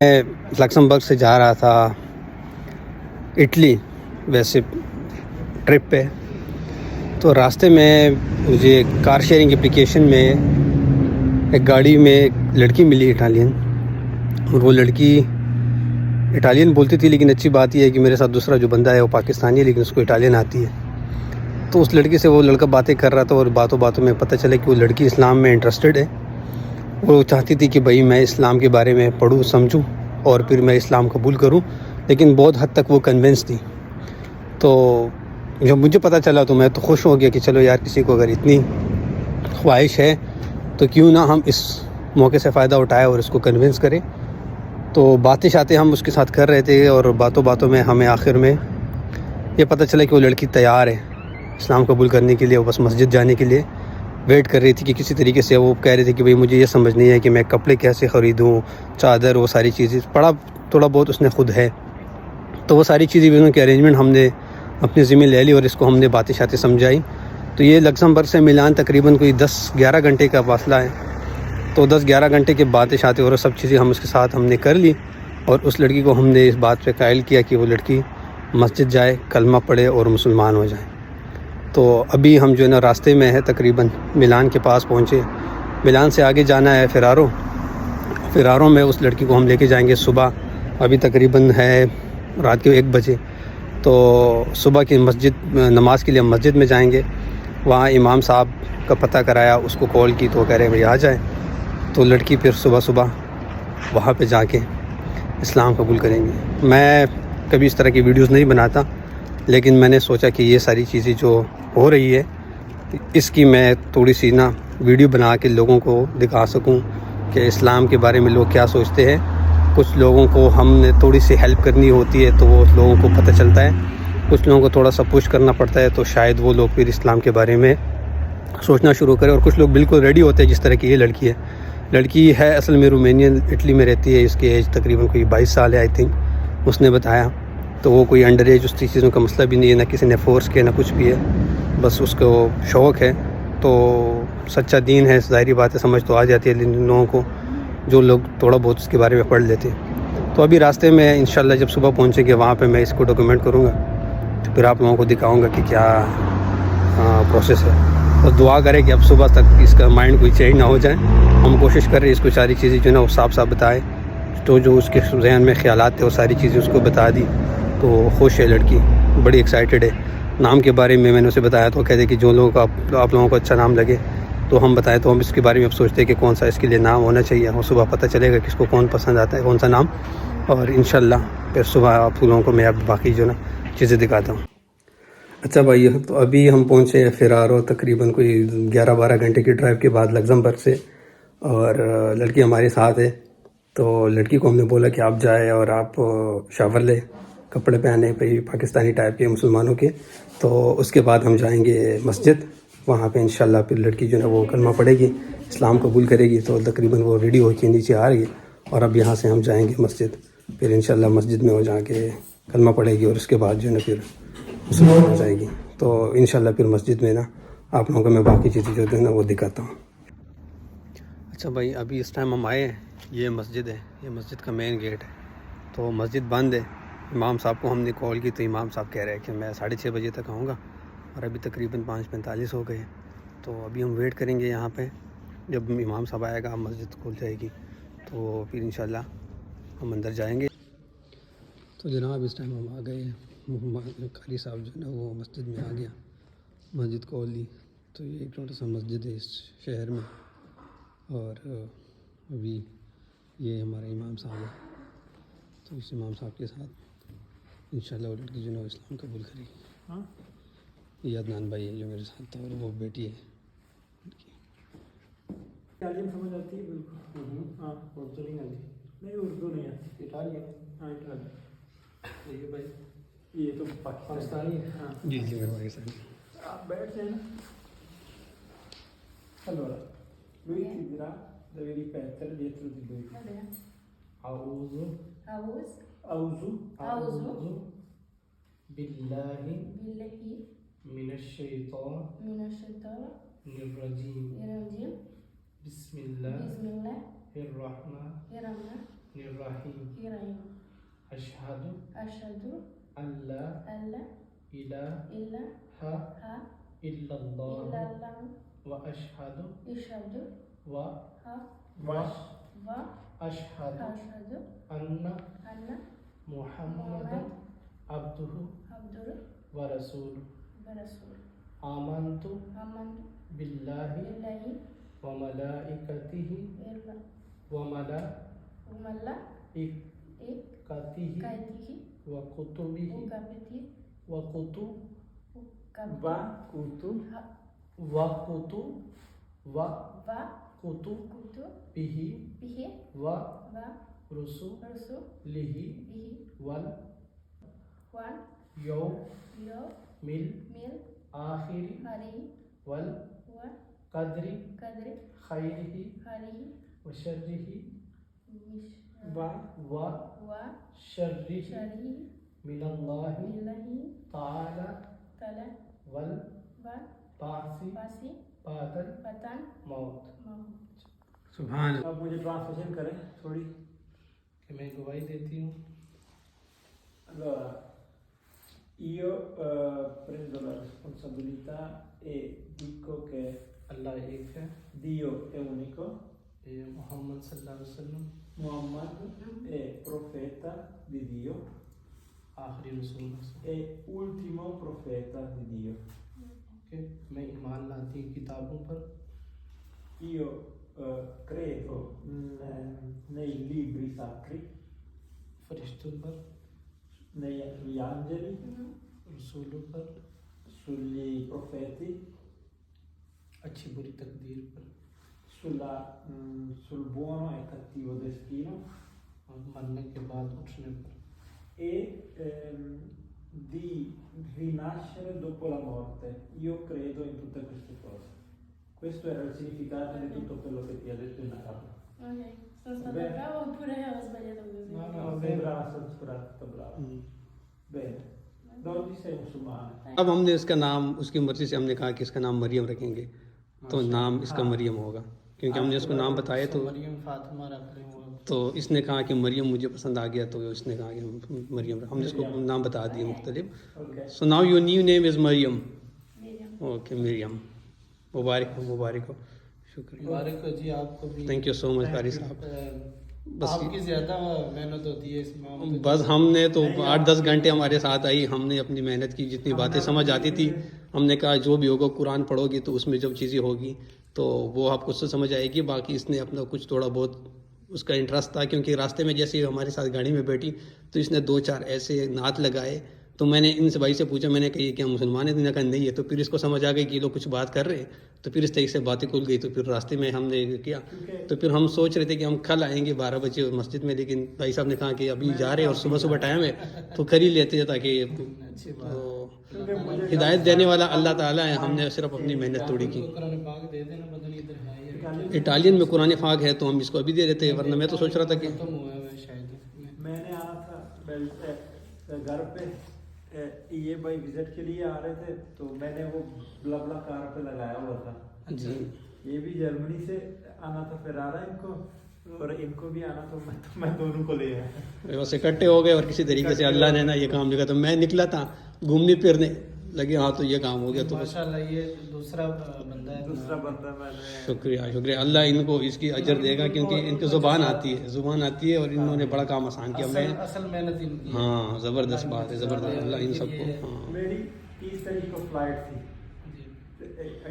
میں لکسمبرگ سے جا رہا تھا اٹلی ویسے ٹرپ پہ، تو راستے میں مجھے کار شیئرنگ اپلیکیشن میں ایک گاڑی میں ایک لڑکی ملی اٹالین، اور وہ لڑکی اٹالین بولتی تھی، لیکن اچھی بات یہ ہے کہ میرے ساتھ دوسرا جو بندہ ہے وہ پاکستانی ہے لیکن اس کو اٹالین آتی ہے۔ تو اس لڑکی سے وہ لڑکا باتیں کر رہا تھا، اور باتوں باتوں میں پتہ چلا کہ وہ لڑکی اسلام میں انٹرسٹڈ ہے۔ وہ چاہتی تھی کہ بھائی میں اسلام کے بارے میں پڑھوں سمجھوں اور پھر میں اسلام قبول کروں، لیکن بہت حد تک وہ کنونس تھی۔ تو جب مجھے پتہ چلا تو میں تو خوش ہو گیا کہ چلو یار، کسی کو اگر اتنی خواہش ہے تو کیوں نہ ہم اس موقع سے فائدہ اٹھائیں اور اس کو کنونس کریں۔ تو باتیں شاتیں ہم اس کے ساتھ کر رہے تھے، اور باتوں باتوں میں ہمیں آخر میں یہ پتہ چلا کہ وہ لڑکی تیار ہے اسلام قبول کرنے کے لیے۔ وہ بس مسجد جانے کے لیے ویٹ کر رہی تھی کہ کسی طریقے سے وہ کہہ رہی تھی کہ بھئی مجھے یہ سمجھ نہیں ہے کہ میں کپڑے کیسے خریدوں، چادر، وہ ساری چیزیں پڑا تھوڑا بہت اس نے خود ہے۔ تو وہ ساری چیزیں بھی ان کے ارینجمنٹ ہم نے اپنے ذمہ لے لی، اور اس کو ہم نے باتیں شاتیں سمجھائی۔ تو یہ لکسمبرگ سے میلان تقریباً کوئی 10-11 گھنٹے کا فاصلہ ہے۔ تو 10-11 گھنٹے کے باتیں شاتیں اور سب چیزیں ہم اس کے ساتھ ہم نے کر لی، اور اس لڑکی کو ہم نے اس بات پہ قائل کیا کہ وہ لڑکی مسجد جائے، کلمہ پڑھے اور مسلمان ہو جائے۔ تو ابھی ہم جو ہے نا راستے میں ہے، تقریباً میلان کے پاس پہنچے۔ میلان سے آگے جانا ہے فرارو میں اس لڑکی کو ہم لے کے جائیں گے صبح، ابھی تقریباً ہے رات کے 1 بجے۔ تو صبح کی مسجد نماز کے لیے ہم مسجد میں جائیں گے، وہاں امام صاحب کا پتہ کرایا، اس کو کال کی تو وہ کہہ رہے ہیں بھائی آ جائیں۔ تو لڑکی پھر صبح وہاں پہ جا کے اسلام قبول کریں گے۔ میں کبھی اس طرح کی ویڈیوز نہیں بناتا، لیکن میں نے سوچا کہ یہ ساری چیزیں جو ہو رہی ہے اس کی میں تھوڑی سی نا ویڈیو بنا کے لوگوں کو دکھا سکوں کہ اسلام کے بارے میں لوگ کیا سوچتے ہیں۔ کچھ لوگوں کو ہم نے تھوڑی سی ہیلپ کرنی ہوتی ہے تو وہ لوگوں کو پتہ چلتا ہے، کچھ لوگوں کو تھوڑا سا پش کرنا پڑتا ہے تو شاید وہ لوگ پھر اسلام کے بارے میں سوچنا شروع کریں۔ اور کچھ لوگ بالکل ریڈی ہوتے ہیں، جس طرح کی یہ لڑکی ہے اصل میں رومینین، اٹلی میں رہتی ہے، اس کی ایج تقریباً کوئی 22 سال ہے آئی تھنک، اس نے بتایا۔ تو وہ کوئی انڈر ایج اس چیزوں کا مسئلہ بھی نہیں ہے، نہ کسی نے فورس کیا نہ کچھ بھی ہے، بس اس کو شوق ہے۔ تو سچا دین ہے، ظاہری بات ہے، سمجھ تو آ جاتی ہے لوگوں کو جو لوگ تھوڑا بہت اس کے بارے میں پڑھ لیتے ہیں۔ تو ابھی راستے میں انشاءاللہ جب صبح پہنچیں گے وہاں پہ میں اس کو ڈاکیومنٹ کروں گا، تو پھر آپ لوگوں کو دکھاؤں گا کہ کیا پروسیس ہے۔ اور دعا کریں کہ اب صبح تک اس کا مائنڈ کوئی چینج نہ ہو جائے۔ ہم کوشش کر رہے ہیں اس کو ساری چیزیں جو ہے نا وہ صاف بتائے، تو جو اس کے ذہن میں خیالات تھے وہ ساری چیزیں اس کو بتا دی۔ تو خوش ہے لڑکی، بڑی ایکسائٹیڈ ہے۔ نام کے بارے میں نے اسے بتایا تو کہتے کہ جو لوگوں کو آپ لوگوں کو اچھا نام لگے تو ہم بتائیں، تو ہم اس کے بارے میں اب سوچتے ہیں کہ کون سا اس کے لیے نام ہونا چاہیے، اور صبح پتہ چلے گا کس کو کون پسند آتا ہے کون سا نام، اور انشاءاللہ پھر صبح آپ لوگوں کو میں اب باقی جو نا چیزیں دکھاتا ہوں۔ اچھا بھائی، تو ابھی ہم پہنچے ہیں فرارو، تقریباً کوئی 11-12 گھنٹے کی ڈرائیو کے بعد لکسمبرگ سے، اور لڑکی ہمارے ساتھ ہے۔ تو لڑکی کو ہم نے بولا کہ آپ جائیں اور آپ شاور لیں، کپڑے پہنے پہ پاکستانی ٹائپ کے مسلمانوں کے، تو اس کے بعد ہم جائیں گے مسجد، وہاں پہ انشاءاللہ پھر لڑکی جو ہے وہ کلمہ پڑھے گی، اسلام قبول کرے گی۔ تو تقریباً وہ ریڈی ہو کے نیچے آ رہی ہے، اور اب یہاں سے ہم جائیں گے مسجد، پھر انشاءاللہ مسجد میں وہ جا کے کلمہ پڑھے گی، اور اس کے بعد جو ہے نا پھر مسلمان ہو جائے گی۔ تو انشاءاللہ پھر مسجد میں نا آپ لوگوں کو میں باقی چیزیں جو ہے نا وہ دکھاتا ہوں۔ اچھا بھائی، ابھی اس ٹائم ہم آئے ہیں، یہ مسجد ہے، یہ مسجد کا مین گیٹ ہے۔ تو مسجد بند ہے، امام صاحب کو ہم نے کال کی تو امام صاحب کہہ رہے ہیں کہ میں 6:30 بجے تک آؤں گا، اور ابھی تقریباً 5:45 ہو گئے۔ تو ابھی ہم ویٹ کریں گے یہاں پہ، جب امام صاحب آئے گا مسجد کھل جائے گی تو پھر انشاءاللہ ہم اندر جائیں گے۔ تو جناب اس ٹائم ہم آ گئے ہیں، قاری صاحب جو ہے نا وہ مسجد میں آ گیا، مسجد کھول لی۔ تو یہ ایک چھوٹا سا مسجد ہے اس شہر میں، اور ابھی یہ ہمارے امام صاحب ہیں، تو اس امام صاحب کے ساتھ انشاءاللہ وہ لڑکی جو ہے اسلام قبول کرے گی۔ یہ عدنان بھائی ہے جو میرے ساتھ تھا، اور وہ بیٹی ہے۔ اٹالین سمجھ آتی ہے بالکل؟ ہاں، اردو نہیں آتی؟ نہیں، اردو نہیں آتی، اٹالین؟ ہاں اٹالین۔ ٹھیک ہے بھائی، یہ تو پاکستانی ہے۔ ہاں جی جی، میرے پاکستانی۔ آپ بیٹھ جائیں نا۔ Allora, lui ti dirà, devi ripetere dietro di lui. Va bene. Auzu, Auz, auzu, Auzu, billahi billahi, minash shaitan minashaitan, rajim. irajim, Bismillah bismillah, ar-Rahman irrahman, الرحیم الرحیم اشہد اشهد ان لا ان لا الہ الا الا الا اللہ اللہ واشہد اشهد و واش و اشہد اشهد ان ان محمد عبدہ عبده ورسولہ ورسول آمنت آمنت باللہ بالله وملائکتہ وملائكته وکتبہ وکتبہ وكتبه وکتب با kutu وکتب وكتبه وکتبہ ورسلہ ورسله والیوم واليوم الآخر الآخر والقدر قدر خیرہ خيره وشرہ ba وشرہ وشره من اللہ بالله تعالی تعالى والبعث وبعث بعد فتن الموت. سبحان اللہ. اب مجھے ٹرانسلیشن کریں تھوڑی. کہ میں گواہی دیتی ہوں. Allora, io prendo la responsabilità e dico che اللہ ایک ہے. Dio è unico, محمد صلی اللہ علیہ وسلم Muhammad è profeta di Dio, آخری رسول è ultimo profeta di Dio. کہ میں ایمان لاتی ہوں کتابوں پر. Io credo nei libri sacri, فرشتوں پر, negli angeli, رسولوں پر, sugli profeti, اچھی بری تقدیر پر, sul buono e cattivo destino اور مرنے کے بعد اٹھنے پر. e di rinascere dopo la morte. Io credo in tutte queste cose. Questo era il significato di tutto quello che ti ha detto in arabo. Ok, sono stata brava oppure ho sbagliato così? No, No, sei brava, sei brava. Bene. Da oggi sei musulmana. اب ہم نے اس کا نام اس کی مرضی سے ہم نے کہا کہ اس کا نام مریم رکھیں گے, تو نام اس کا مریم ہوگا کیونکہ ہم نے اس کو نام بتایا تو مریم فاطمہ رکھ لیں. تو اس نے کہا کہ مریم مجھے پسند آ گیا, تو اس نے کہا کہ مریم ہم نے اس کو نام بتا دیے مختلف. Okay. So now your new name is Maryam. Miriam. Okay Maryam, مبارک ہو مبارک ہو. شکریہ, مبارک ہو جی آپ کو بھی. تھینک یو سو مچ قاری صاحب. بس آپ کی زیادہ محنت ہوتی ہے اس میں. بس ہم نے تو 8-10 گھنٹے ہمارے ساتھ آئی, ہم نے اپنی محنت کی, جتنی باتیں سمجھ آتی تھی ہم نے کہا جو بھی ہوگا قرآن پڑھو گی تو اس میں جب چیزیں ہوگی تو وہ آپ کو سمجھ آئے گی. باقی اس نے اپنا کچھ تھوڑا بہت اس کا انٹرسٹ تھا, کیونکہ راستے میں جیسے ہمارے ساتھ گاڑی میں بیٹھی تو اس نے 2-4 ایسے نعت لگائے. تو میں نے ان سے بھائی سے پوچھا, میں نے کہا یہ کیا مسلمان ہے؟ انہوں نے کہا نہیں ہے. تو پھر اس کو سمجھ آ گئی کہ یہ لوگ کچھ بات کر رہے ہیں, تو پھر اس طریقے سے باتیں کھل گئی. تو پھر راستے میں ہم نے کیا, تو پھر ہم سوچ رہے تھے کہ ہم کل آئیں گے 12 بجے مسجد میں, لیکن بھائی صاحب نے کہا کہ ابھی جا رہے ہیں اور صبح ٹائم ہے تو کر ہی لیتے ہیں, تاکہ ہدایت دینے والا اللہ تعالیٰ ہے, ہم نے صرف اپنی محنت تھوڑی کی. قرآن پاک دے دینا, پتہ نہیں ادھر ہے یا اٹالین میں قرآن پاک ہے تو ہم اس کو ابھی دے دیتے ہیں, ورنہ میں تو سوچ رہا تھا کہ ختم ہوا ہے شاید. میں نے آنا تھا گھر پہ, یہ بھائی وزٹ کے لیے آ رہے تھے تو میں نے وہ بلا کار پہ لگایا ہوا تھا. جی یہ بھی جرمنی سے آنا تھا, پھر آ رہا ان کو اور ان کو بھی آنا, تو میں دونوں کو لے آیا. بس اکٹھے ہو گئے اور کسی طریقے سے اللہ نے نا یہ کام لکھا. تو میں نکلا تھا گھومنے پھرنے لگے, ہاں تو یہ کام ہو گیا. تو بس ماشاءاللہ یہ دوسرا بندہ ہے. دوسرا بندہ میں نے. شکریہ شکریہ, اللہ ان کو اس کی اجر دے گا, کیونکہ ان کی زبان آتی ہے اور انہوں نے بڑا کام آسان کیا. میں اصل محنت ان کی. ہاں زبردست بات ہے, زبردست. اللہ ان سب کو. ہاں میری 30 تاریخ کو فلائٹ تھی جی.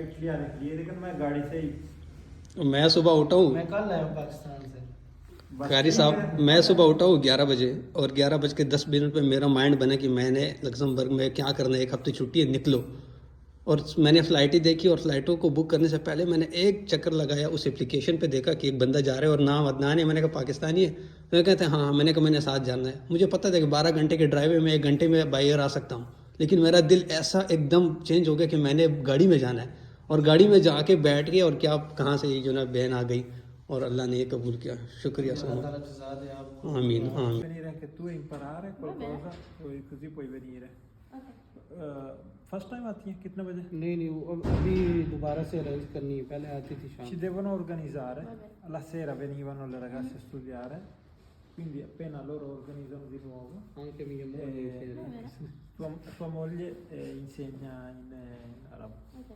اٹلی آنے کے لیے, لیکن میں گاڑی سے ہی. میں صبح اٹھا ہوں میں کل آیا ہوں پاکستان سے. قاری صاحب, میں صبح اٹھا ہوں 11 بجے, اور 11:10 پہ میرا مائنڈ بنا کہ میں نے لکسمبرگ میں کیا کرنا ہے, 1 ہفتے چھٹی ہے, نکلو. اور میں نے فلائٹیں دیکھی, اور فلائٹوں کو بک کرنے سے پہلے میں نے ایک چکر لگایا اس اپلیکیشن پہ, دیکھا کہ ایک بندہ جا رہا ہے اور نام عدنان ہے. میں نے کہا پاکستانی ہے؟ میں کہتے ہیں ہاں. میں نے کہا میں نے ساتھ جانا ہے. مجھے پتہ تھا کہ 12 گھنٹے کے ڈرائیو میں 1 گھنٹے میں بائی ایئر آ سکتا ہوں, لیکن میرا دل ایسا ایک دم چینج ہو گیا کہ میں نے گاڑی میں جانا ہے. اور گاڑی میں جا کے بیٹھ گئے, اور کیا کہاں سے جو نا بہن آ گئی, اور اللہ نے یہ قبول کیا. شکریہ سو اللہ مچ. تعالیٰ جزا دے آپ کو. آمین آمین. Venire anche tu a imparare qualcosa, poi così puoi venire. First time آتی ہیں کتنے بجے؟ نہیں وہ ابھی دوبارہ سے ارینج کرنی ہے, پہلے آتی تھی شام. Ci devono organizzare, alla sera venivano le ragazze a studiare Quindi appena loro organizzano di nuovo, anche mia moglie tua moglie insegna in arabo. Ok.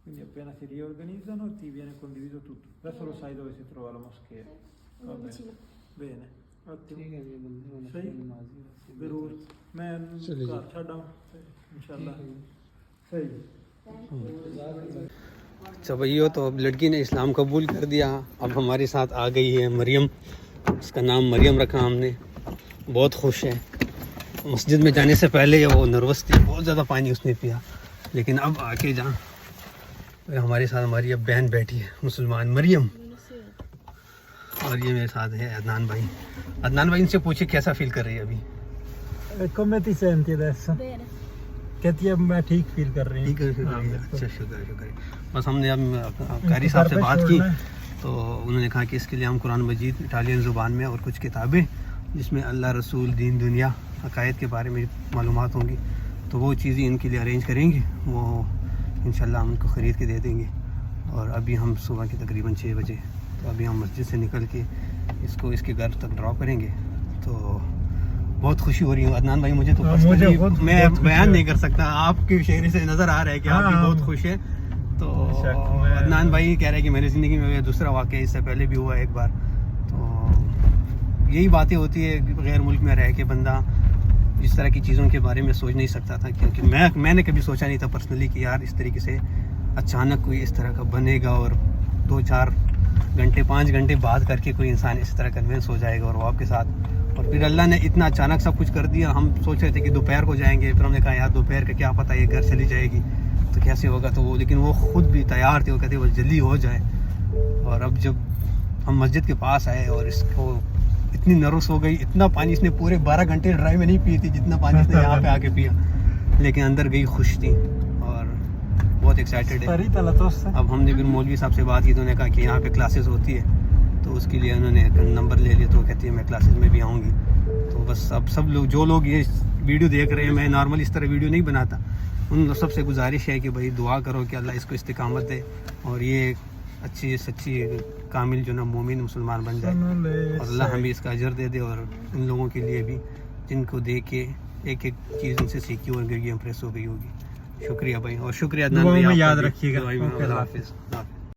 Quindi appena si riorganizzano ti viene condiviso tutto. Adesso lo sai dove si trova la moschea. Va bene. Vicino. Bene, ottimo. ٹھیک ہے یہ بندے ہونا صحیح؟ نمازی ضرور میں چلیے جی. چھڈ آؤں انشاءاللہ. صحیح. اچھا بھائیو، تو اب لڑکی نے اسلام قبول کر دیا. اب ہمارے ساتھ آ گئی ہے مریم، اس کا نام مریم رکھا ہم نے. بہت خوش ہے. مسجد میں جانے سے پہلے وہ نروس تھی، بہت زیادہ پانی اس نے پیا، لیکن اب آ کے جا ہمارے ساتھ ہماری اب بہن بیٹھی ہے مسلمان مریم. اور یہ میرے ساتھ ہے عدنان بھائی. عدنان بھائی ان سے پوچھے کیسا فیل کر رہی ہے ابھی؟ Come ti senti adesso? Bene. Che ti میں ٹھیک فیل کر رہی ٹھیک ہے، ہاں، اچھا شکر شکر. بس ہم نے اب قاری صاحب سے بات کی تو انہوں نے کہا کہ اس کے لیے ہم قرآن مجید اٹالین زبان میں اور کچھ کتابیں جس میں اللہ رسول دین دنیا عقائد کے بارے میں معلومات ہوں گی تو وہ چیزیں ان کے لیے ارینج کریں گے. وہ انشاءاللہ ہم ان کو خرید کے دے دیں گے. اور ابھی ہم صبح کے تقریباً 6 بجے، تو ابھی ہم مسجد سے نکل کے اس کو اس کے گھر تک ڈراپ کریں گے. تو بہت خوشی ہو رہی ہے عدنان بھائی. مجھے تو personally میں بیان نہیں کر سکتا، آپ کے چہرے سے نظر آ رہا ہے کہ آپ بھی بہت خوش ہیں. تو عدنان بھائی کہہ رہے ہیں کہ میری زندگی میں دوسرا واقعہ اس سے پہلے بھی ہوا ہے ایک بار. تو یہی باتیں ہوتی ہے غیر ملک میں رہ کے بندہ اس طرح کی چیزوں کے بارے میں سوچ نہیں سکتا تھا، کیونکہ میں نے کبھی سوچا نہیں تھا پرسنلی کہ یار اس طریقے سے اچانک کوئی اس طرح کا بنے گا اور 2-4 گھنٹے 5 گھنٹے بعد کر کے کوئی انسان اس طرح کنوینس ہو جائے گا اور وہ آپ کے ساتھ. اور پھر اللہ نے اتنا اچانک سب کچھ کر دیا. ہم سوچ رہے تھے کہ دوپہر کو جائیں گے، پھر ہم نے کہا یار دوپہر کا کیا پتہ یہ گھر چلی جائے گی تو کیسے ہوگا. تو وہ لیکن وہ خود بھی تیار تھے، وہ کہتے وہ جلدی ہو جائے. اور اب جب ہم مسجد کے پاس آئے اور اس کو اتنی نروس ہو گئی، اتنا پانی اس نے پورے 12 گھنٹے ڈرائیو میں نہیں پی تھی جتنا پانی اس نے یہاں پہ آ کے پیا، لیکن اندر گئی خوش تھی اور بہت ایکسائٹیڈ ہے. اب ہم نے پھر مولوی صاحب سے بات کی تو انہوں نے کہا کہ یہاں پہ کلاسز ہوتی ہے تو اس کے لیے انہوں نے نمبر لے لیا. تو کہتی ہے میں کلاسز میں بھی آؤں گی. تو بس اب سب لوگ جو لوگ یہ ویڈیو دیکھ رہے ہیں، میں نارمل اس طرح ویڈیو نہیں بناتا، ان لوگ سب سے گزارش ہے کہ بھائی دعا کرو کہ اللہ اس کو استقامت دے اور یہ اچھی سچی کامل جو نا مومن مسلمان بن جائے اور اللہ ہمیں اس کا اجر دے دے. اور ان لوگوں کے لیے بھی جن کو دیکھ کے ایک ایک چیز ان سے سیکھی ہوگی، امپریس ہو گئی ہوگی. شکریہ بھائی، اور شکریہ عدنان بھائی، یاد رکھیے گا. اللہ حافظ.